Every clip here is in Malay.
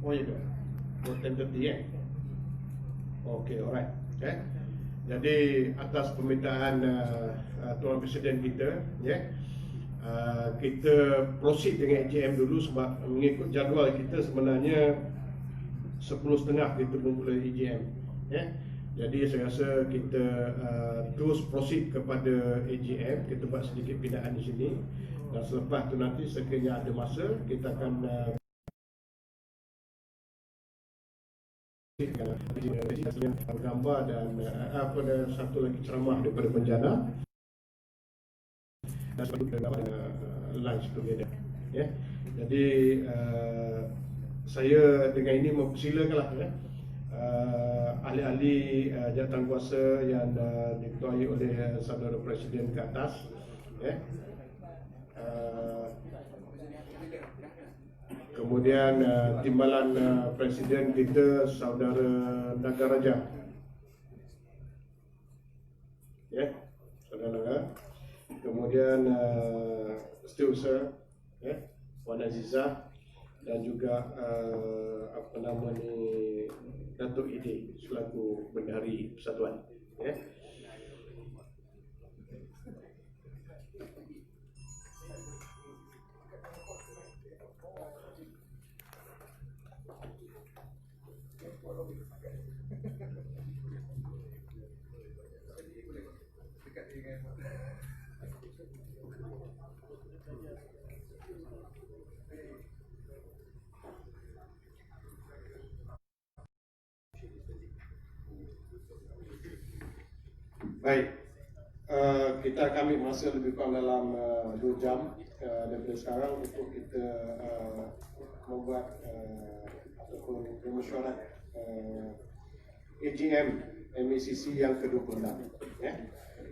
Oh ya, oh 10:30 eh. Okey, alright. Jadi atas permintaan Tuan Presiden kita, kita proceed dengan AGM dulu sebab mengikut jadual kita sebenarnya 10.30 kita memulai AGM. Jadi saya rasa kita terus proceed kepada AGM, kita buat sedikit pindaan di sini. Dan selepas tu nanti sekiranya ada masa kita akan gambar dan ada satu lagi ceramah daripada penjana dan sebab lunch together. Jadi saya dengan ini mempersilakanlah ahli-ahli jawatankuasa yang diketuai oleh saudara Presiden ke atas, kemudian timbalan Presiden kita saudara Nagaraja, saudara Naga, kemudian Setiausaha Wan Azizah dan juga apa nama ni, Datuk Ide selaku Bendahari Persatuan. Baik, kita akan ambil masa lebih kurang dalam 2 jam daripada sekarang untuk kita membuat ataupun mesyuarat AGM MACC yang ke-26.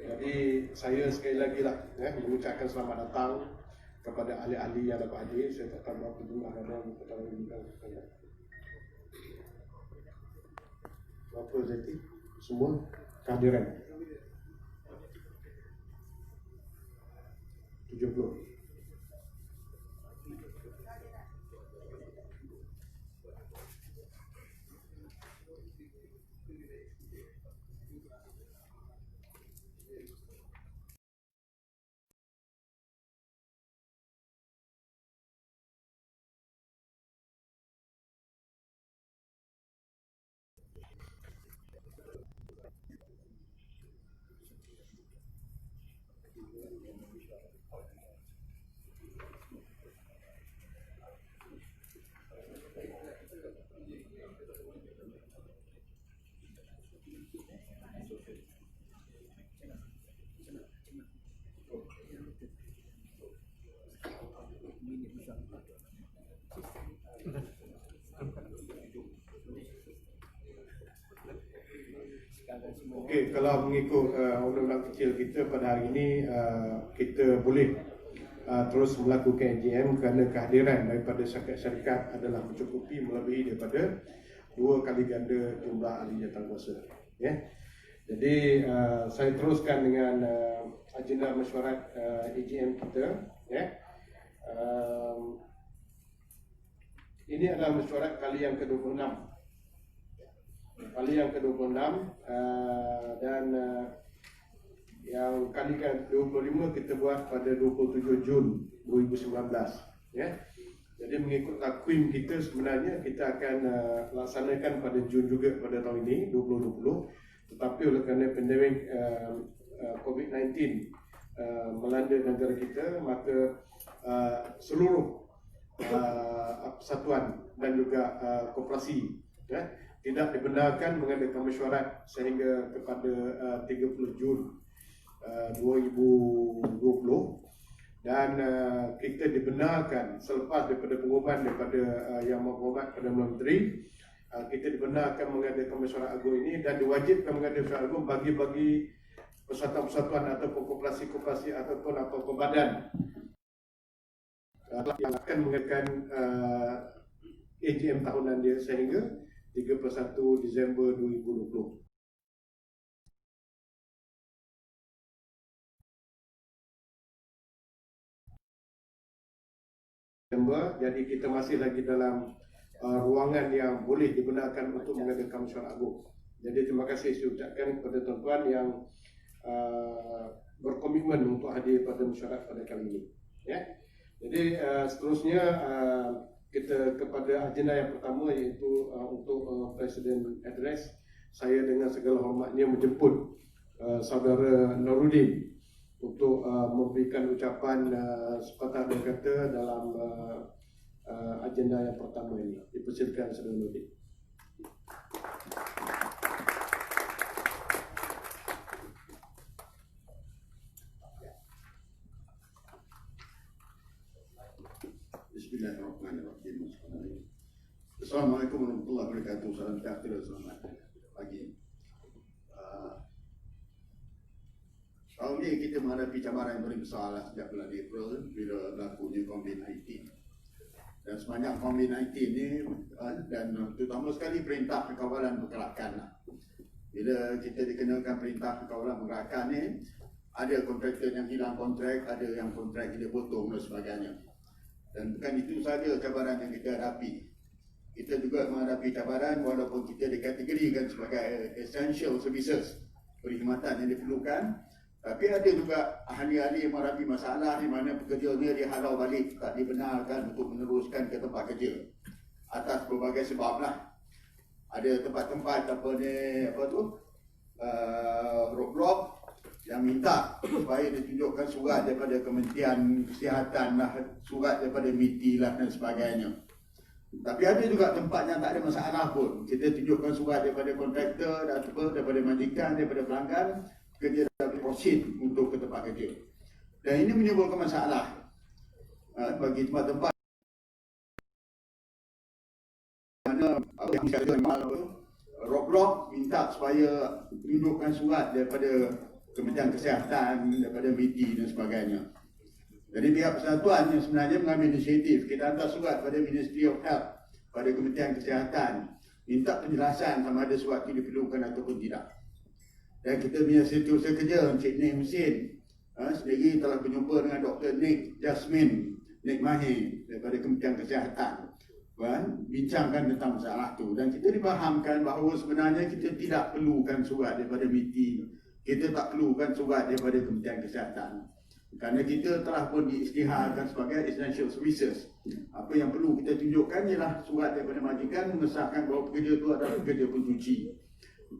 Jadi saya sekali lagi lah mengucapkan selamat datang kepada ahli-ahli yang dapat hadir. Saya tak tahu berapa jumlah ada pertama berapa Zeti semua kehadiran 70. Okey, kalau mengikut undang-undang kecil kita pada hari ini, kita boleh terus melakukan AGM kerana kehadiran daripada syarikat adalah mencukupi melebihi daripada 2 kali ganda jumlah ahli jawatankuasa. Jadi saya teruskan dengan agenda mesyuarat AGM kita. Ini adalah mesyuarat kali yang ke-26. Dan yang kali ke-25 kita buat pada 27 Jun 2019. Jadi mengikut takwim kita sebenarnya kita akan laksanakan pada Jun juga pada tahun ini 2020, tetapi oleh kerana pandemik COVID-19 melanda negara kita, maka seluruh persatuan dan juga koperasi tidak dibenarkan mengadakan mesyuarat sehingga kepada 30 Jun 2020, dan kita dibenarkan selepas daripada pengumuman daripada Yang Berhormat Perdana Menteri, kita dibenarkan mengadakan mesyuarat agung ini dan diwajibkan mengadakan mesyuarat agung bagi persatuan-persatuan ataupun koperasi-koperasi ataupun apa-apa badan yang akan mengadakan AGM tahunan dia sehingga 31 Disember 2020. Jadi kita masih lagi dalam ruangan yang boleh digunakan untuk mengadakan mesyuarat agung. Jadi terima kasih saya ucapkan kepada tuan-tuan yang berkomitmen untuk hadir pada mesyuarat pada kali ini. Ya. Jadi seterusnya kita kepada agenda yang pertama, iaitu untuk Presiden Address. Saya dengan segala hormatnya menjemput saudara Nuruddin untuk memberikan ucapan sepatah dua kata dalam agenda yang pertama ini. Dipersilakan saudara Nuruddin. Bismillahirrahmanirrahim. Assalamualaikum warahmatullahi wabarakatuh. Salam sejahtera, selamat pagi. Tahun ini kita menghadapi cabaran yang paling besar sejak bulan April bila berlakunya COVID-19. Dan sepanjang COVID-19 ini dan terutama sekali perintah kekawalan pergerakan. Bila kita dikenakan perintah kekawalan pergerakan ni, ada kontraktor yang hilang kontrak, ada yang kontrak dia potong dan sebagainya. Dan bukan itu saja cabaran yang kita hadapi. Kita juga menghadapi cabaran walaupun kita dikategorikan sebagai essential services, perkhidmatan yang diperlukan, tapi ada juga ahli-ahli yang menghadapi masalah di mana pekerjanya dihalau balik, tak dibenarkan untuk meneruskan ke tempat kerja atas berbagai sebab lah. Ada tempat-tempat roadblock yang minta supaya ditunjukkan surat daripada Kementerian Kesihatan lah, surat daripada MITI lah dan sebagainya. Tapi ada juga tempat yang tak ada masalah pun. Kita tunjukkan surat daripada kontraktor, daripada majikan, daripada pelanggan, kerja dapat proceed untuk ke tempat kerja. Dan ini menimbulkan masalah bagi tempat-tempat mana roadblock minta supaya tunjukkan surat daripada Kementerian Kesihatan, daripada MITI dan sebagainya. Jadi pihak persatuan yang sebenarnya mengambil inisiatif. Kita hantar surat pada Ministry of Health, pada Kementerian Kesihatan, minta penjelasan sama ada surat itu diperlukan ataupun tidak. Dan kita punya setiausaha kerja, Encik Nik Mesin sendiri telah berjumpa dengan Dr. Nik Mahir daripada Kementerian Kesihatan, bincangkan tentang masalah itu. Dan kita difahamkan bahawa sebenarnya kita tidak perlukan surat daripada MITI, kita tak perlukan surat daripada Kementerian Kesihatan, kerana kita telah pun diisytiharkan sebagai essential services. Apa yang perlu kita tunjukkan ialah surat daripada majikan mengesahkan bahawa pekerja itu adalah pekerja pencuci,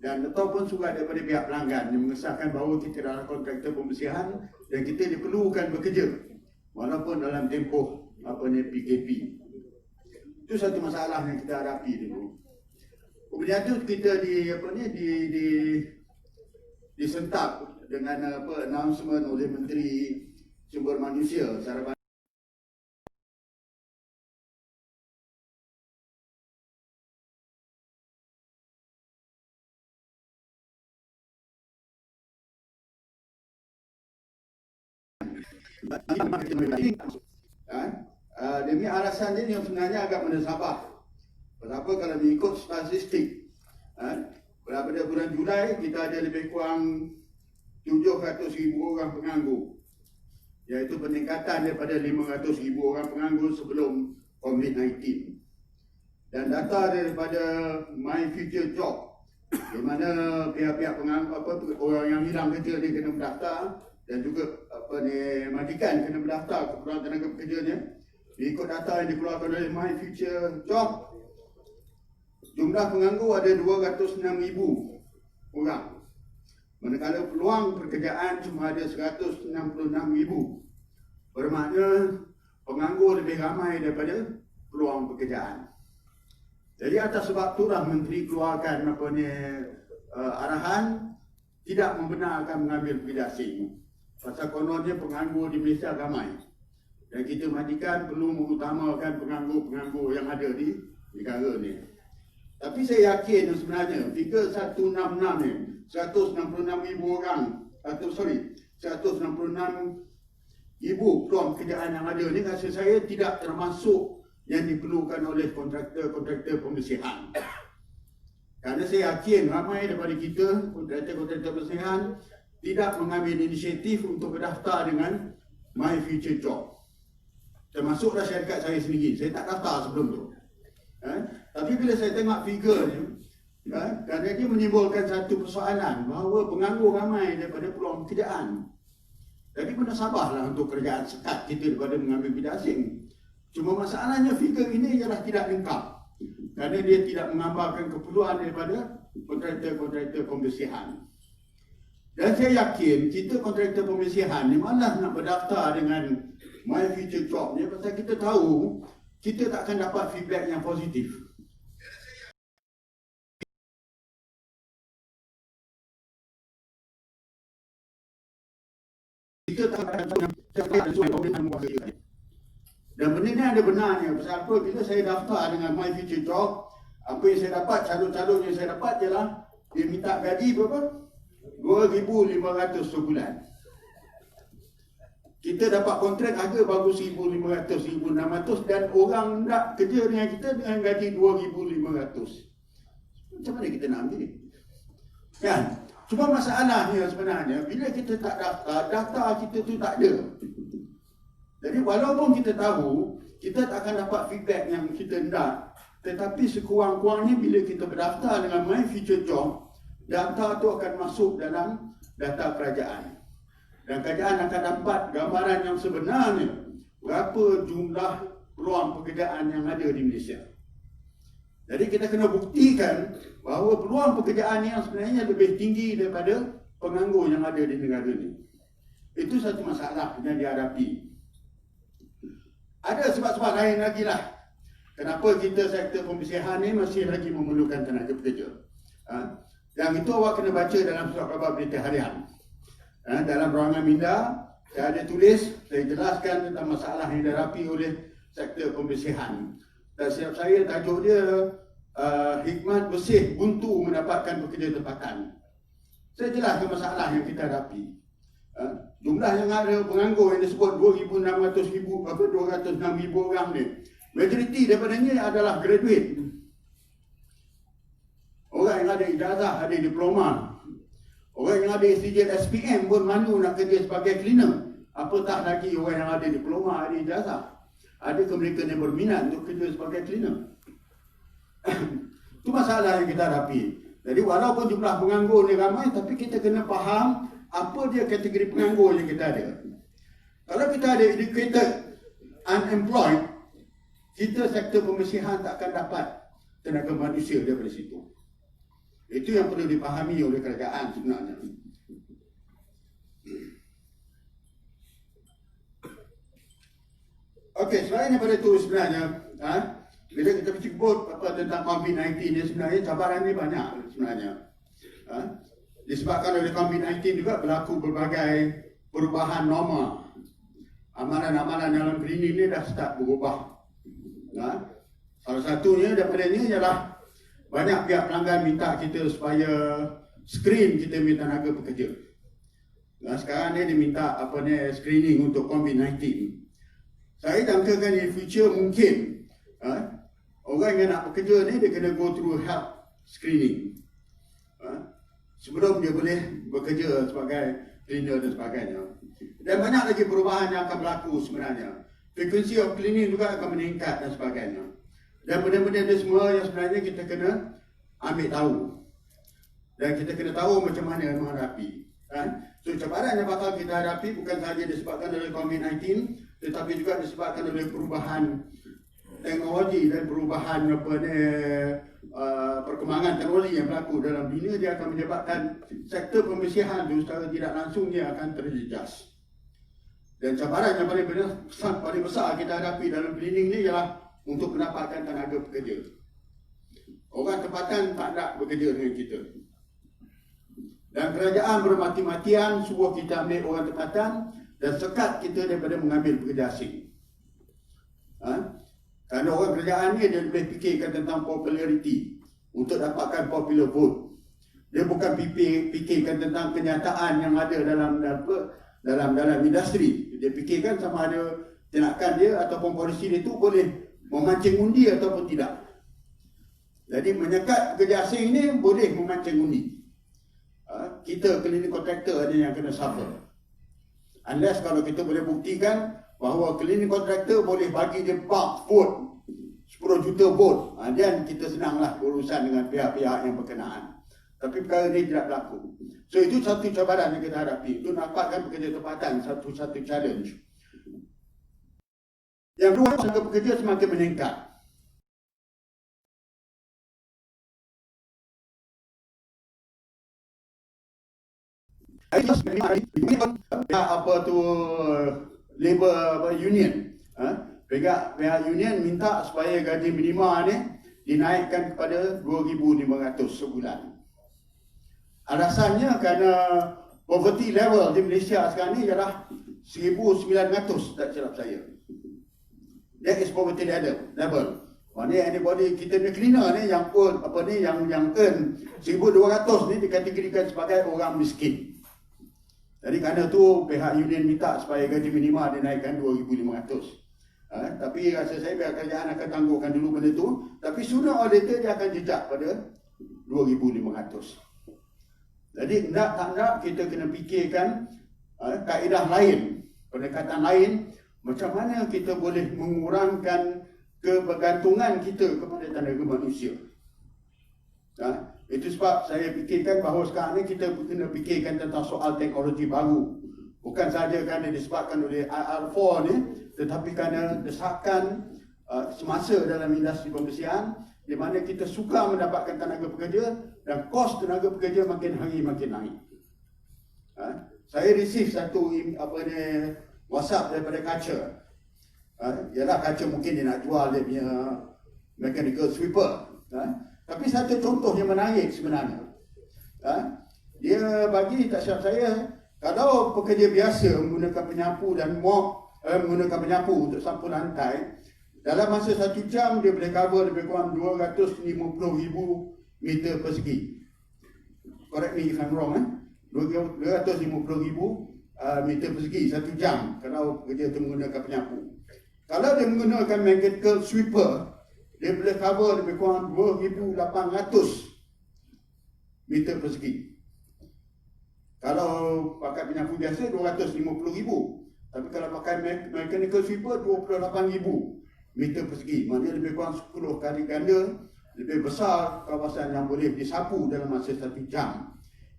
dan ataupun surat daripada pihak pelanggan yang mengesahkan bahawa kita adalah kontraktor pembersihan dan kita diperlukan bekerja walaupun dalam tempoh PKP. Itu satu masalah yang kita hadapi dulu. Kemudian itu kita disentap dengan announcement oleh Menteri Sumber Manusia Sarabhan demi alasan ini yang sebenarnya agak mendesabah. Kenapa? Kalau mengikut statistik, pada bulan Julai kita ada lebih kurang 700,000 orang penganggur, iaitu peningkatan daripada 500,000 orang penganggur sebelum COVID-19. Dan data daripada My Future Job, di mana pihak-pihak penganggur orang yang hilang kerja ni kena mendaftar, dan juga majikan kena mendaftar keperluan tenaga pekerjanya. Ikut data yang dikeluarkan oleh My Future Job, jumlah penganggur ada 206,000 orang. Manakala peluang pekerjaan cuma ada 166,000. Bermakna penganggur lebih ramai daripada peluang pekerjaan. Jadi atas sebab itulah Menteri keluarkan arahan tidak membenarkan mengambil pekerja asing. Pasal kononnya penganggur di Malaysia ramai. Dan kita majikan perlu mengutamakan penganggur-penganggur yang ada di negara ni. Tapi saya yakin sebenarnya figure 166 ni, 166,000 orang, 166,000 peluang pekerjaan yang ada ni, rasa saya tidak termasuk yang diperlukan oleh kontraktor pembersihan. Kerana saya yakin ramai daripada kita, kontraktor pembersihan, tidak mengambil inisiatif untuk berdaftar dengan My Future Job. Termasuklah syarikat saya sendiri, saya tak daftar sebelum tu. Tapi bila saya tengok figure ni, kerana dia menimbulkan satu persoalan bahawa penganggur ramai daripada peluang pekerjaan. Jadi kena sabarlah untuk kerajaan sekat kita daripada mengambil bidang asing. Cuma masalahnya figure ini ialah tidak lengkap. Kerana dia tidak menggambarkan keperluan daripada kontraktor-kontraktor pembersihan. Dan saya yakin kita kontraktor pembersihan ni malas nak berdaftar dengan My Future Job ni pasal kita tahu kita tak akan dapat feedback yang positif. Kita tak akan dan benda ni ada benarnya. Pasal apa? Bila saya daftar dengan My Future Job, apa yang saya dapat, calon-calon yang saya dapat ialah dia minta gaji berapa? 2,500 sebulan. Kita dapat kontrak harga baru 1,500, 1,600 dan orang nak kerja dengan kita dengan gaji 2,500. Macam mana kita nak ambil? Kan? Cuma masalahnya sebenarnya bila kita tak daftar, data kita tu tak ada. Jadi walaupun kita tahu kita tak akan dapat feedback yang kita nak, tetapi sekurang-kurangnya bila kita berdaftar dengan My Future Job, data tu akan masuk dalam data kerajaan. Dan kerajaan akan dapat gambaran yang sebenarnya berapa jumlah peluang pekerjaan yang ada di Malaysia. Jadi kita kena buktikan bahawa peluang pekerjaan yang sebenarnya lebih tinggi daripada penganggur yang ada di negara ini. Itu satu masalah yang dihadapi. Ada sebab-sebab lain lagi lah. Kenapa kita sektor pembersihan ni masih lagi memerlukan tenaga pekerja. Yang itu awak kena baca dalam surat khabar berita harian. Dalam ruangan minda, saya ada tulis, saya jelaskan tentang masalah yang dihadapi oleh sektor pembersihan. Dan siap saya tajuk dia hikmat bersih buntu mendapatkan pekerja tempatan. Saya jelaskan masalah yang kita hadapi. Jumlah yang ada penganggur yang disebut 206,000 orang ni, majoriti daripadanya adalah graduate. Orang yang ada ijazah, ada diploma. Orang yang ada SDJ SPM pun malu nak kerja sebagai cleaner. Apatah lagi orang yang ada diploma, ada ijazah. Adakah mereka yang berminat untuk kerja sebagai cleaner? Itu masalah yang kita hadapi. Jadi walaupun jumlah penganggur ni ramai, tapi kita kena faham apa dia kategori penganggur yang kita ada. Kalau kita ada educated, unemployed, kita sektor pembersihan tak akan dapat tenaga manusia daripada situ. Itu yang perlu dipahami oleh kerajaan sebenarnya. Okey, selain daripada itu sebenarnya, bila kita bercakap apa tentang COVID-19 ni sebenarnya cabaran ni banyak sebenarnya. Disebabkan oleh COVID-19 juga berlaku berbagai perubahan norma. Amalan-amalan dalam klinik ni dah start berubah. Salah satunya daripadanya ialah banyak pihak pelanggan minta kita supaya screen kita punya tenaga pekerja. Sekarang ni dia minta screening untuk COVID-19. Saya jangkakan in future mungkin orang yang nak bekerja ni dia kena go through health screening sebelum dia boleh bekerja sebagai cleaner dan sebagainya. Dan banyak lagi perubahan yang akan berlaku sebenarnya. Frequency of cleaning juga akan meningkat dan sebagainya. Dan benda-benda ni semua yang sebenarnya kita kena ambil tahu. Dan kita kena tahu macam mana menghadapi. So cabaran yang bakal kita hadapi bukan sahaja disebabkan oleh COVID-19, tetapi juga disebabkan oleh perubahan teknologi dan perubahan perkembangan teknologi yang berlaku dalam dunia. Dia akan menyebabkan sektor pembersihan itu secara tidak langsung dia akan terjejas. Dan cabaran yang paling besar kita hadapi dalam cleaning ni ialah untuk mendapatkan tenaga pekerja. Orang tempatan tak nak bekerja dengan kita. Dan kerajaan bermati-matian suruh kita ambil orang tempatan dan sekat kita daripada mengambil pekerja asing. Kerana orang kerajaan ni dia lebih fikirkan tentang populariti untuk dapatkan popular vote. Dia bukan fikirkan tentang kenyataan yang ada dalam industri. Dia fikirkan sama ada tindakan dia ataupun polisi dia tu boleh memancing undi ataupun tidak. Jadi menyekat pekerja asing ni boleh memancing undi. Kita cleaning contractor ada yang kena suffer. Unless kalau kita boleh buktikan bahawa cleaning contractor boleh bagi dia bulk vote 10 juta vote, dan kita senanglah berurusan dengan pihak-pihak yang berkenaan. Tapi perkara ini tidak berlaku. So itu satu cabaran yang kita hadapi. Itu nampakkan pekerja tempatan satu challenge. Yang kedua, tenaga pekerja semakin meningkat. Apa tu labor union, pihak union minta supaya gaji minima ni dinaikkan kepada 2,500 sebulan. Alasannya kerana poverty level di Malaysia sekarang ni ialah 1,900, tak silap saya. That is poverty level. Maknanya anybody, kita ni cleaner ni yang earn 1,200 ni dikategorikan sebagai orang miskin. Jadi kerana tu pihak union minta supaya gaji minima dinaikkan 2,500. Tapi rasa saya pihak kerajaan akan tangguhkan dulu benda tu. Tapi sooner or later dia akan jejak pada 2,500. Jadi tak nak kita kena fikirkan kaedah lain, pendekatan lain, macam mana kita boleh mengurangkan kebergantungan kita kepada tenaga manusia. Itu sebab saya fikirkan bahawa sekarang ni kita kena fikirkan tentang soal teknologi baru. Bukan sahaja kerana disebabkan oleh IR4 ni, tetapi kerana desakan semasa dalam industri pembersihan, di mana kita suka mendapatkan tenaga pekerja dan kos tenaga pekerja makin hari makin naik. Saya receive satu WhatsApp daripada kaca. Ialah kaca mungkin dia nak jual dia punya mechanical sweeper. Tapi satu contoh yang menarik sebenarnya. Dia bagi, tak silap saya, kalau pekerja biasa menggunakan penyapu dan menggunakan penyapu untuk sapu lantai, dalam masa 1 jam dia boleh cover lebih kurang 250,000 meter persegi. Correct me if I'm wrong, 250,000 meter persegi 1 jam kalau pekerja itu menggunakan penyapu. Kalau dia menggunakan mechanical sweeper, dia boleh cover lebih kurang 2,800 meter persegi. Kalau pakai penyapu biasa 250,000. Tapi kalau pakai mechanical sweeper 28,000 meter persegi. Maknanya lebih kurang 10 kali ganda lebih besar kawasan yang boleh disapu dalam masa 1 jam.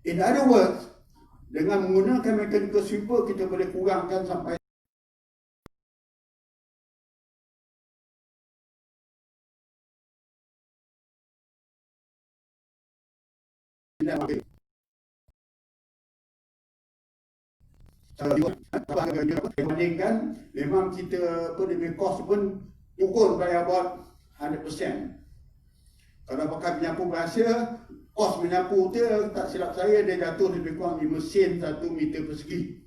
In other words, dengan menggunakan mechanical sweeper kita boleh kurangkan sampai bandingkan memang kita lebih kos pun turun by about 100%. Kalau pakai penyapu biasa, kos menyapu tu tak silap saya dia jatuh lebih kurang di mesin 1 meter persegi.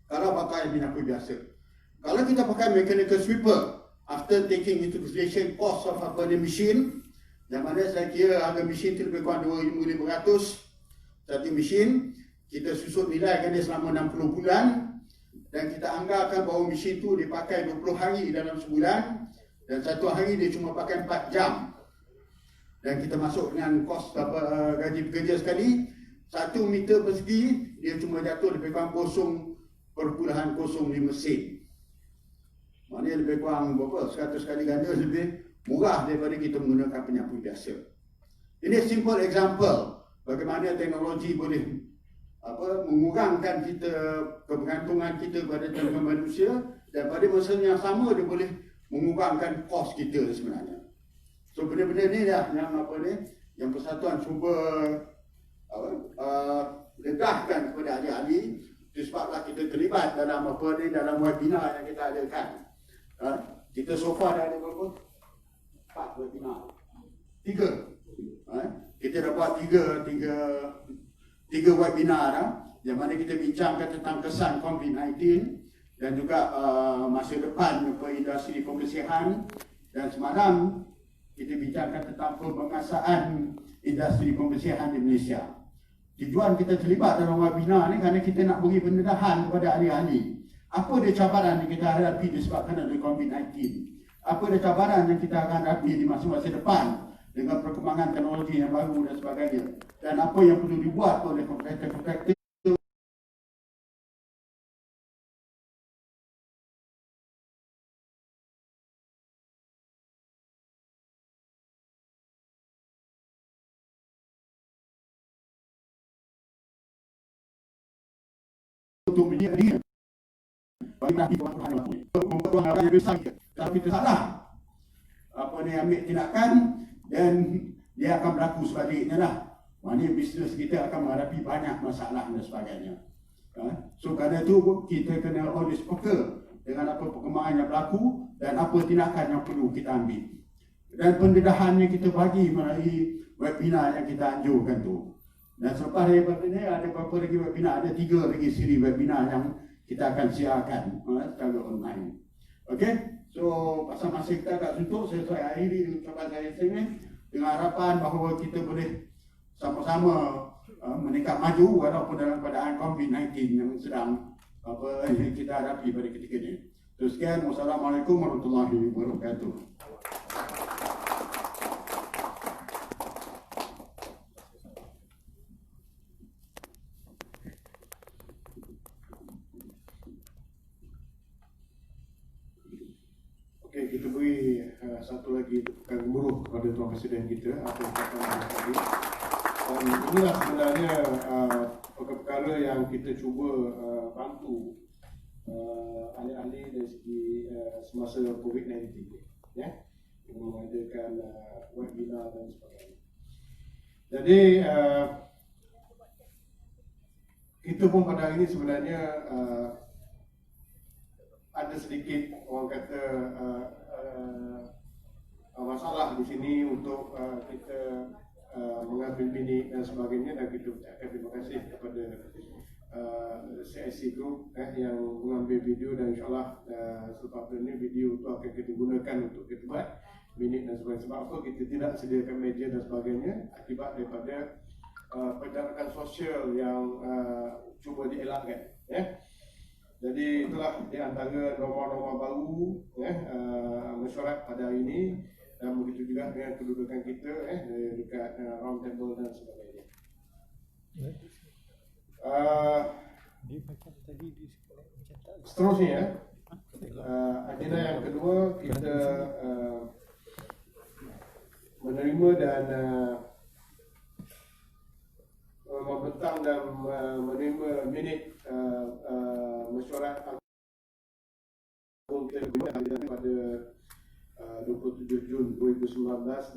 Kalau pakai penyapu biasa. Kalau kita pakai mechanical sweeper, after taking into consideration cost of machine, yang mana saya kira harga mesin tu lebih kurang 2,500 satu mesin, kita susut nilaikan dia selama 60 bulan dan kita anggarkan bahawa mesin tu dipakai 20 hari dalam sebulan dan satu hari dia cuma pakai 4 jam. Dan kita masuk dengan kos gaji pekerja sekali, 1 meter persegi dia cuma jatuh lebih kurang 0.05 sen. Maknanya lebih kurang berapa? 100 kali ganda lebih murah daripada kita menggunakan penyapu biasa. Ini simple example bagaimana teknologi boleh mengurangkan kebergantungan kita pada tenaga manusia dan pada masa yang sama dia boleh mengurangkan kos kita sebenarnya. So benda-benda ni lah yang Persatuan cuba dedahkan kepada ahli-ahli. Itu sebablah kita terlibat dalam dalam webinar yang kita adakan. Kita so far dah ada berapa? 4 webinar. 3. Kita dapat 3 webinar yang mana kita bincangkan tentang kesan COVID-19 dan juga masa depan industri pembersihan, dan semalam kita bincangkan tentang pengasaan industri pembersihan di Malaysia. Tujuan kita terlibat dalam webinar ni kerana kita nak beri pendedahan kepada ahli-ahli. Apa dia cabaran yang kita hadapi disebabkan oleh COVID-19? Apa dia cabaran yang kita akan hadapi di masa-masa depan dengan perkembangan teknologi yang baru dan sebagainya, dan apa yang perlu dibuat oleh kontraktor-kontraktor untuk menjadi diri bagi nanti membuat orang raya besar kita. Kalau kita salah ambil tindakan, dan dia akan berlaku sebaliknya lah. Maknanya bisnes kita akan menghadapi banyak masalah dan sebagainya. So kerana itu kita kena always fokus dengan apa perkembangan yang berlaku dan apa tindakan yang perlu kita ambil. Dan pendedahannya kita bagi melalui webinar yang kita anjurkan tu. Dan selepas daripada ini ada beberapa lagi webinar, ada 3 lagi siri webinar yang kita akan siarkan secara online. Okey. So, pasal masa kita agak suntuk, saya akhiri ucapan saya sini dengan harapan bahawa kita boleh sama-sama meningkat maju walaupun dalam keadaan COVID-19 yang sedang kita hadapi pada ketika ini. Terus sekian, wassalamualaikum warahmatullahi wabarakatuh. Okey, kita beri satu lagi tepukan gemuruh kepada Tuan Presiden kita atas ucapan tadi. Dan inilah sebenarnya perkara-perkara yang kita cuba bantu ahli-ahli dari segi semasa COVID-19, ya, mengadakan webinar dan sebagainya. Jadi kita pun pada hari ini sebenarnya ada sedikit orang kata masalah di sini untuk kita mengambil minit dan sebagainya, dan kita ucapkan terima kasih kepada CIC Group yang mengambil video, dan insyaAllah selepas ini video itu akan kita gunakan untuk kita buat minit dan sebagainya. Sebab apa kita tidak sediakan meja dan sebagainya akibat daripada perjalanan sosial yang cuba dielakkan, ya. Jadi itulah di antara norma-norma baru mesyuarat pada hari ini, dan begitu juga dengan kedudukan kita dekat round table dan sebagainya. Seterusnya, agenda yang kedua kita menerima dan membentang dan menerima minit mesyuarat agung kita pada 27 Jun 2019,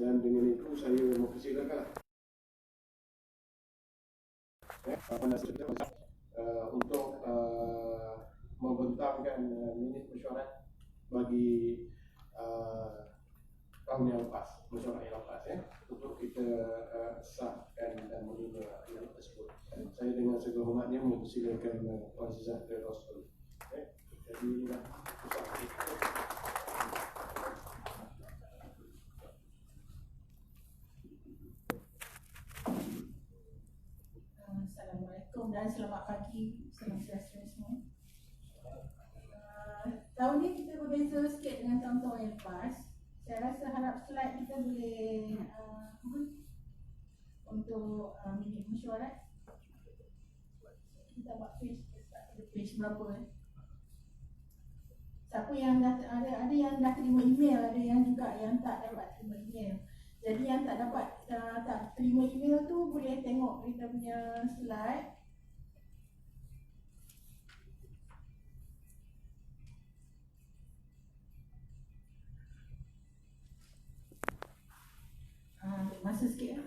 dan dengan itu saya mempersilakan untuk membentangkan minit mesyuarat bagi tahun yang lepas, mesyuarat yang lepas, untuk kita sahkan dan menerima minit tersebut. Saya dengan segala hormatnya mempersilakan Puan Zizat Rasul. Jadi inilah usaha kita. Assalamualaikum dan selamat pagi, salam sejahtera semua. Tahun ni kita berbeza sikit dengan tahun-tahun yang lepas. Saya rasa harap slide kita boleh untuk minit mesyuarat. Kita buat page berapa Siapa yang dah ada yang dah terima email, ada yang juga yang tak dapat terima email. Jadi yang tak dapat tak terima email tu boleh tengok kita punya slide. Masa sikit